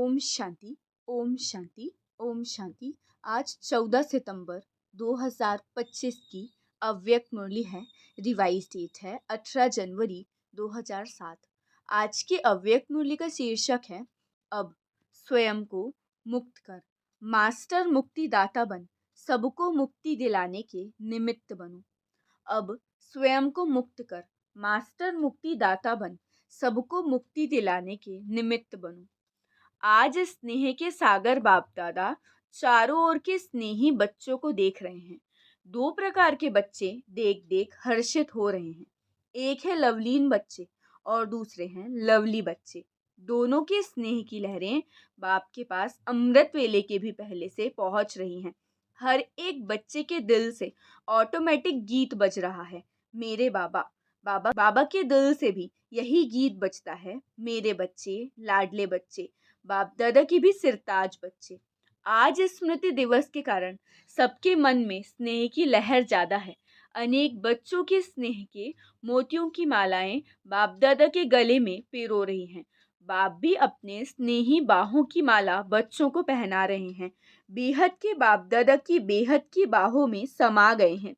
ओम शांति, ओम शांति, ओम शांति। आज 14 सितंबर 2025 की अव्यक्त मुरली है। रिवाइज डेट है 18 जनवरी 2007। आज की अव्यक्त मुरली का शीर्षक है अब स्वयं को मुक्त कर। मास्टर मुक्तिदाता बन, सबको मुक्ति दिलाने के निमित्त बनो। अब स्वयं को मुक्त कर, मास्टर मुक्तिदाता बन, सबको मुक्ति दिलाने के निमित्त बनो। आज स्नेह के सागर बाप दादा चारों ओर के स्नेही बच्चों को देख रहे हैं। दो प्रकार के बच्चे देख देख हर्षित हो रहे हैं। एक है लवलीन बच्चे और दूसरे हैं लवली बच्चे। दोनों के स्नेह की लहरें बाप के पास अमृत वेले के भी पहले से पहुंच रही हैं। हर एक बच्चे के दिल से ऑटोमेटिक गीत बज रहा है, मेरे बाबा। बाबा बाबा के दिल से भी यही गीत बजता है, मेरे बच्चे, लाडले बच्चे, बाप दादा की भी सिरताज बच्चे। आज स्मृति दिवस के कारण सबके मन में स्नेह की लहर ज्यादा है। अनेक बच्चों के स्नेह के मोतियों की मालाएं बाप दादा के गले में पिरो रही हैं। बाप भी अपने स्नेही बाहों की माला बच्चों को पहना रहे हैं। बेहद के बाप दादा की बेहद की बाहों में समा गए हैं।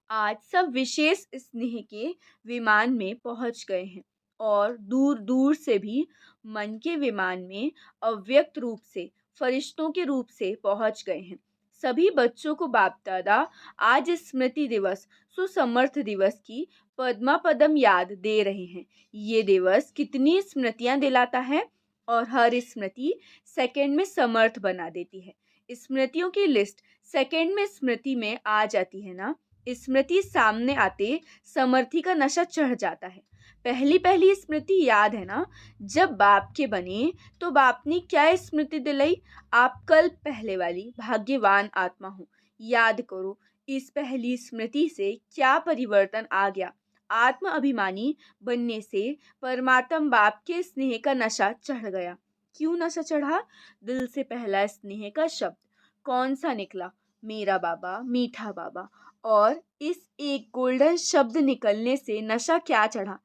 आज सब विशेष स्नेह के विमान में पहुंच गए हैं और दूर दूर से भी मन के विमान में अव्यक्त रूप से फरिश्तों के रूप से पहुंच गए हैं। सभी बच्चों को बाप दादा आज स्मृति दिवस सुसमर्थ दिवस की पद्मा पदम याद दे रहे हैं। ये दिवस कितनी स्मृतियां दिलाता है और हर स्मृति सेकंड में समर्थ बना देती है। स्मृतियों की लिस्ट सेकंड में स्मृति में आ जाती है ना। स्मृति सामने आते समर्थी का नशा चढ़ जाता है। पहली पहली स्मृति याद है ना, जब बाप के बने तो बाप ने क्या स्मृति दिलाई? आप कल पहले वाली भाग्यवान आत्मा हो। याद करो, इस पहली स्मृति से क्या परिवर्तन आ गया। आत्म अभिमानी बनने से परमात्मा बाप के स्नेह का नशा चढ़ गया। क्यों नशा चढ़ा? दिल से पहला स्नेह का शब्द कौन सा निकला? मेरा बाबा, मीठा बाबा। और इस एक गोल्डन शब्द निकलने से नशा क्या चढ़ा?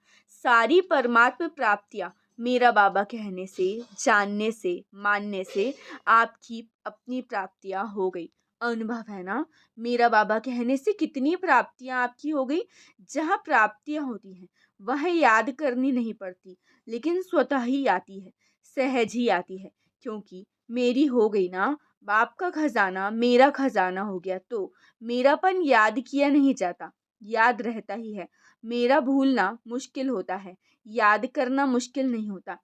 सारी परमात्म प्राप्तियां मेरा बाबा कहने से, जानने से, मानने से आपकी अपनी प्राप्तियां हो गई। अनुभव है ना, मेरा बाबा कहने से कितनी प्राप्तियां आपकी हो गई। जहाँ प्राप्तियां होती हैं वह याद करनी नहीं पड़ती, लेकिन स्वतः ही आती है, सहज ही आती है। क्योंकि मेरी हो गई ना, बाप का खजाना मेरा खजाना हो गया, तो मेरापन याद किया नहीं जाता, याद रहता ही है। मेरा भूलना मुश्किल होता है, याद करना मुश्किल नहीं होता।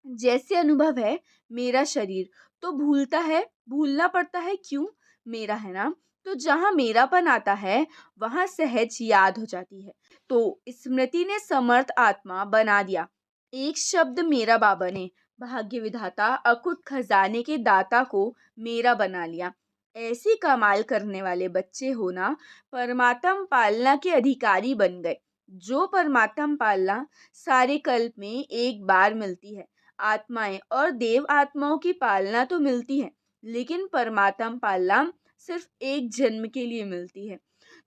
जैसे अनुभव है मेरा शरीर, तो भूलता है, भूलना पड़ता है, क्यों? मेरा है ना, तो जहाँ मेरापन आता है वहाँ सहज याद हो जाती है। तो स्मृति ने समर्थ आत्मा बना दिया। एक शब्द मेरा बाबा ने भाग्य विधाता अकुट खजाने के दाता को मेरा बना लिया। ऐसी कमाल करने वाले बच्चे हो ना, परमात्म पालना के अधिकारी बन गए। जो परमात्म पालना सारे कल्प में एक बार मिलती है। आत्माएं और देव आत्माओं की पालना तो मिलती है, लेकिन परमात्म पालना सिर्फ एक जन्म के लिए मिलती है।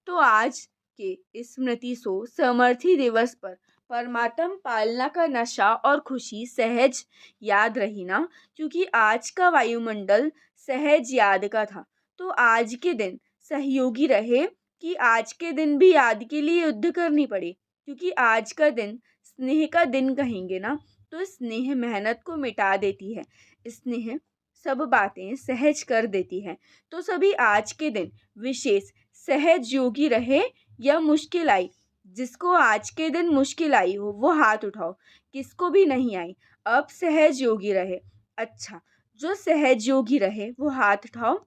तो आज के स्मृति सो समर्थी दिवस पर परमात्म पालना का नशा और खुशी सहज याद रही ना, क्योंकि आज का वायुमंडल सहज याद का था। तो आज के दिन सहयोगी रहे कि आज के दिन भी याद के लिए युद्ध करनी पड़े, क्योंकि आज का दिन स्नेह का दिन कहेंगे ना, तो स्नेह मेहनत को मिटा देती है। स्नेह सब बातें सहज कर देती है। तो सभी आज के दिन विशेष सहज योगी रहे या मुश्किल आई। जिसको आज के दिन मुश्किल आई हो वो हाथ उठाओ, किसको भी नहीं आई। अब सहज योगी रहे। अच्छा, जो सहज योगी रहे वो हाथ उठाओ।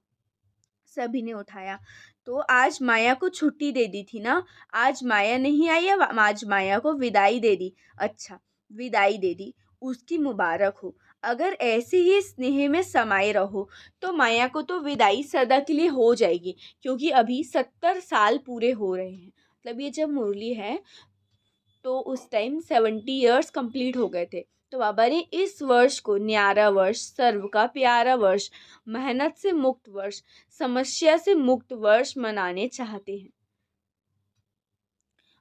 सभी ने उठाया। तो आज माया को छुट्टी दे दी थी ना, आज माया नहीं आई, अब आज माया को विदाई दे दी। अच्छा, विदाई दे दी, उसकी मुबारक हो। अगर ऐसे ही स्नेह में समाये रहो तो माया को तो विदाई सदा के लिए हो जाएगी, क्योंकि अभी 70 साल पूरे हो रहे हैं। मतलब ये जब मुरली है तो उस टाइम 70 ईयर्स कंप्लीट हो गए थे। तो बाबा ने इस वर्ष को न्यारा वर्ष, सर्व का प्यारा वर्ष, मेहनत से मुक्त वर्ष, समस्या से मुक्त वर्ष मनाने चाहते हैं।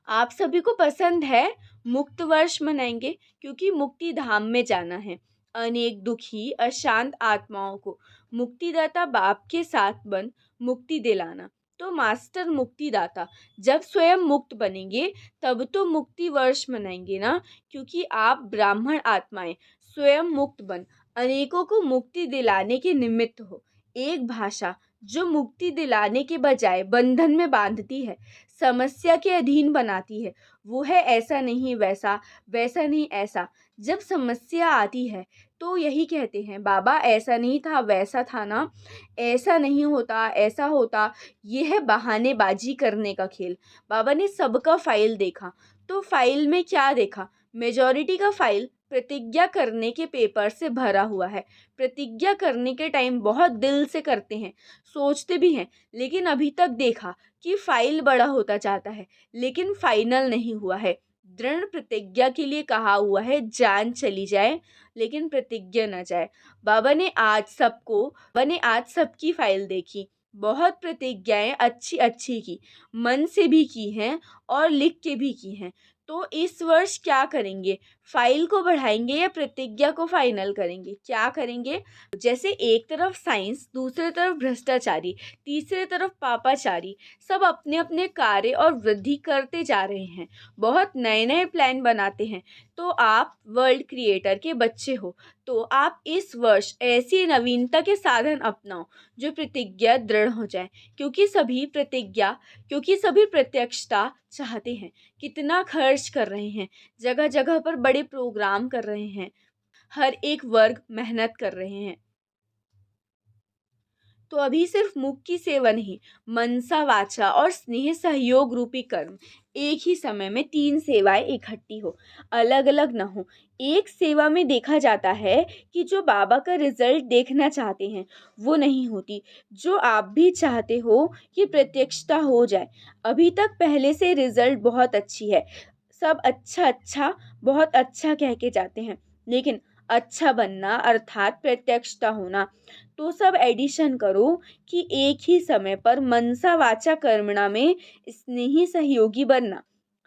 आप सभी को पसंद है मुक्त वर्ष मनाएंगे, क्योंकि मुक्ति धाम में जाना है। अनेक दुखी अशांत आत्माओं को मुक्तिदाता बाप के साथ बन मुक्ति दिलाना। तो मास्टर मुक्तिदाता जब स्वयं मुक्त बनेंगे तब तो मुक्ति वर्ष मनाएंगे ना, क्योंकि आप ब्राह्मण आत्माएं स्वयं मुक्त बन अनेकों को मुक्ति दिलाने के निमित्त हो। एक भाषा जो मुक्ति दिलाने के बजाय बंधन में बांधती है, समस्या के अधीन बनाती है, वो है ऐसा नहीं वैसा, वैसा नहीं ऐसा। जब समस्या आती है तो यही कहते हैं, बाबा ऐसा नहीं था वैसा था ना, ऐसा नहीं होता ऐसा होता। ये है बहानेबाजी करने का खेल। बाबा ने सबका फाइल देखा, तो फाइल में क्या देखा? मेजॉरिटी का फाइल प्रतिज्ञा करने के पेपर से भरा हुआ है। प्रतिज्ञा करने के टाइम बहुत दिल से करते हैं, सोचते भी हैं, लेकिन अभी तक देखा कि फाइल बड़ा होता जाता है, लेकिन फाइनल नहीं हुआ है। दृढ़ प्रतिज्ञा के लिए कहा हुआ है, जान चली जाए लेकिन प्रतिज्ञा न जाए। बाबा ने आज सबकी फाइल देखी, बहुत प्रतिज्ञाएं अच्छी अच्छी की, मन से भी की हैं और लिख के भी की हैं। तो इस वर्ष क्या करेंगे? फाइल को बढ़ाएंगे या प्रतिज्ञा को फाइनल करेंगे? क्या करेंगे? जैसे एक तरफ साइंस, दूसरी तरफ भ्रष्टाचारी, तीसरी तरफ पापाचारी, सब अपने अपने कार्य और वृद्धि करते जा रहे हैं, बहुत नए नए प्लान बनाते हैं। तो आप वर्ल्ड क्रिएटर के बच्चे हो, तो आप इस वर्ष ऐसी नवीनता के साधन अपनाओ जो प्रतिज्ञा दृढ़ हो जाए, क्योंकि सभी प्रत्यक्षता चाहते हैं। कितना खर्च कर रहे हैं, जगह जगह पर बड़े प्रोग्राम कर रहे हैं, हर एक वर्ग मेहनत कर रहे हैं। तो अभी सिर्फ मुख की सेवा नहीं, मनसा वाचा और स्नेह सहयोग रूपी कर्म, एक ही समय में 3 सेवाएं इकट्ठी हो, अलग अलग न हो। एक सेवा में देखा जाता है कि जो बाबा का रिजल्ट देखना चाहते हैं वो नहीं होती, जो आप भी चाहते हो कि प्रत्यक्षता हो जाए। अभी तक पहले से रिजल्ट बहुत अच्छी है, सब अच्छा अच्छा बहुत अच्छा कह के जाते हैं, लेकिन अच्छा बनना अर्थात प्रत्यक्षता होना, तो सब एडिशन करो कि एक ही समय पर मनसा वाचा कर्मणा में स्नेही सहयोगी बनना।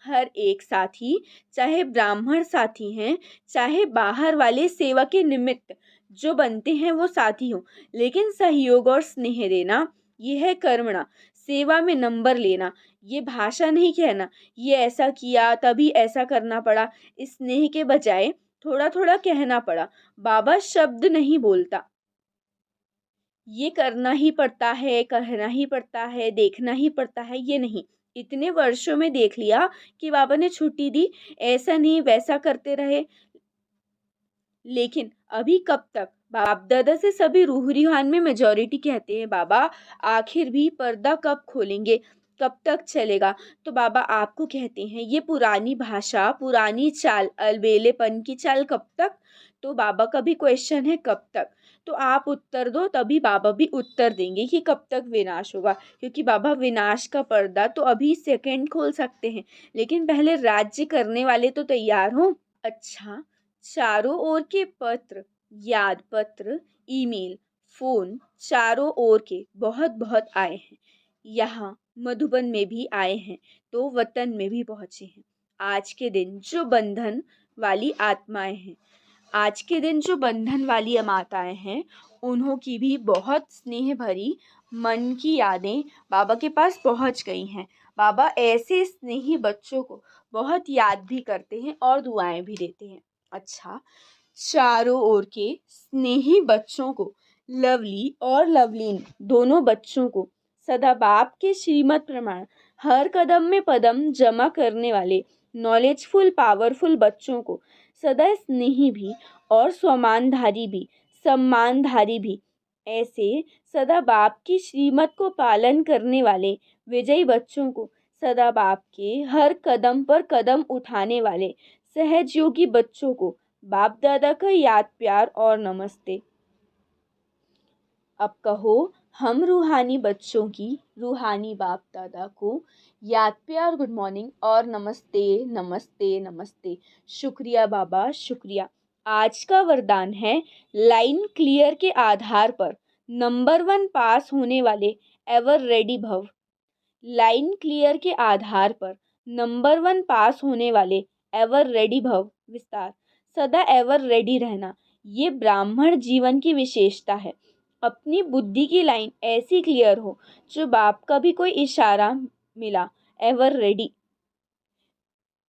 हर एक साथी, चाहे ब्राह्मण साथी हैं, चाहे बाहर वाले सेवा के निमित्त जो बनते हैं वो साथी हो, लेकिन सहयोग और स्नेह देना, ये है कर्मणा। सेवा में नंबर लेना, ये भाषा नहीं कहना, ये ऐसा किया तभी ऐसा करना पड़ा, स्नेह के बजाय थोड़ा थोड़ा कहना पड़ा। बाबा शब्द नहीं बोलता, ये करना ही पड़ता है, कहना ही पड़ता है, देखना ही पड़ता है, ये नहीं। इतने वर्षों में देख लिया कि बाबा ने छुट्टी दी, ऐसा नहीं वैसा करते रहे, लेकिन अभी कब तक? बाप दादा से सभी रूह रिहान में मेजॉरिटी कहते हैं, बाबा आखिर भी पर्दा कब खोलेंगे, कब तक चलेगा? तो बाबा आपको कहते हैं, ये पुरानी भाषा, पुरानी चाल, अलबेलेपन की चाल कब तक? तो बाबा का भी क्वेश्चन है कब तक? तो आप उत्तर दो, तभी बाबा भी उत्तर देंगे कि कब तक विनाश होगा, क्योंकि बाबा विनाश का पर्दा तो अभी सेकंड खोल सकते हैं, लेकिन पहले राज्य करने वाले तो तैयार हो। अच्छा, चारों ओर के पत्र, याद पत्र, ईमेल, फोन, चारों ओर के बहुत बहुत आए हैं। यहाँ मधुबन में भी आए हैं, तो वतन में भी पहुंचे हैं। आज के दिन जो बंधन वाली आत्माएं हैं, आज के दिन जो बंधन वाली माताएं हैं, उन्हों की भी बहुत स्नेह भरी मन की यादें बाबा के पास पहुंच गई हैं। बाबा ऐसे स्नेही बच्चों को बहुत याद भी करते हैं और दुआएं भी देते हैं। अच्छा, चारों ओर के स्नेही बच्चों को, लवली और लवलीन दोनों बच्चों को, सदा बाप के श्रीमत प्रमाण हर कदम में पदम जमा करने वाले नॉलेजफुल पावरफुल बच्चों को, सदा स्नेही भी और स्वमानधारी भी, सम्मानधारी भी, ऐसे सदा बाप की श्रीमत को पालन करने वाले विजयी बच्चों को, सदा बाप के हर कदम पर कदम उठाने वाले सहज योगी बच्चों को बाप दादा का याद प्यार और नमस्ते। अब कहो, हम रूहानी बच्चों की रूहानी बाप दादा को याद प्यार, गुड मॉर्निंग और नमस्ते नमस्ते नमस्ते। शुक्रिया बाबा, शुक्रिया। आज का वरदान है, लाइन क्लियर के आधार पर नंबर 1 पास होने वाले एवर रेडी भव। लाइन क्लियर के आधार पर नंबर 1 पास होने वाले एवर रेडी भव। विस्तार, सदा एवर रेडी रहना, ये ब्राह्मण जीवन की विशेषता है। अपनी बुद्धि की लाइन ऐसी क्लियर हो, जो बाप का भी कोई इशारा मिला, एवर रेडी।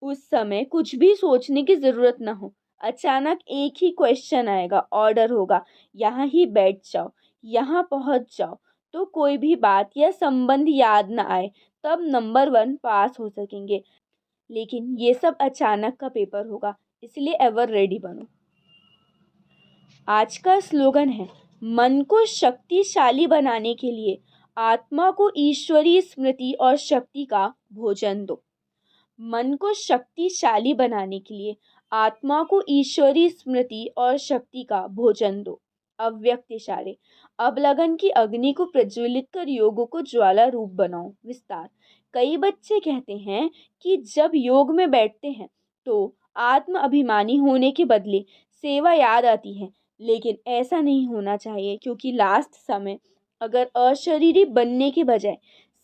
उस समय कुछ भी सोचने की जरूरत ना हो। अचानक एक ही क्वेश्चन आएगा, ऑर्डर होगा, यहाँ ही बैठ जाओ, यहाँ पहुंच जाओ। तो कोई भी बात या संबंध याद ना आए, तब नंबर 1 पास हो सकेंगे। लेकिन ये सब अचानक का पेपर होगा, इसलिए एवर रेडी बनो। आज का स्लोगन है, मन को शक्तिशाली बनाने के लिए आत्मा को ईश्वरीय स्मृति और शक्ति का भोजन दो। मन को शक्तिशाली बनाने के लिए आत्मा को ईश्वरीय स्मृति और शक्ति का भोजन दो। अव्यक्त इशारे। अब लगन की अग्नि को प्रज्वलित कर योगों को ज्वाला रूप बनाओ। विस्तार। कई बच्चे कहते हैं कि जब योग में बैठते हैं तो आत्म अभिमानी होने के बदले सेवा याद आती है, लेकिन ऐसा नहीं होना चाहिए, क्योंकि लास्ट समय अगर अशरीरी बनने के बजाय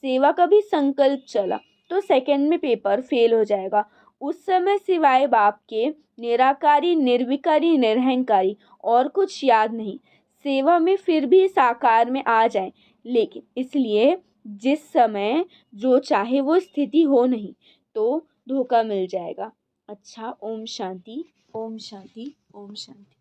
सेवा का भी संकल्प चला तो सेकंड में पेपर फेल हो जाएगा। उस समय सिवाय बाप के निराकारी, निर्विकारी, निरहंकारी और कुछ याद नहीं। सेवा में फिर भी साकार में आ जाए, लेकिन इसलिए जिस समय जो चाहे वो स्थिति हो नहीं तो धोखा मिल जाएगा। अच्छा, ओम शांति, ओम शांति, ओम शांति।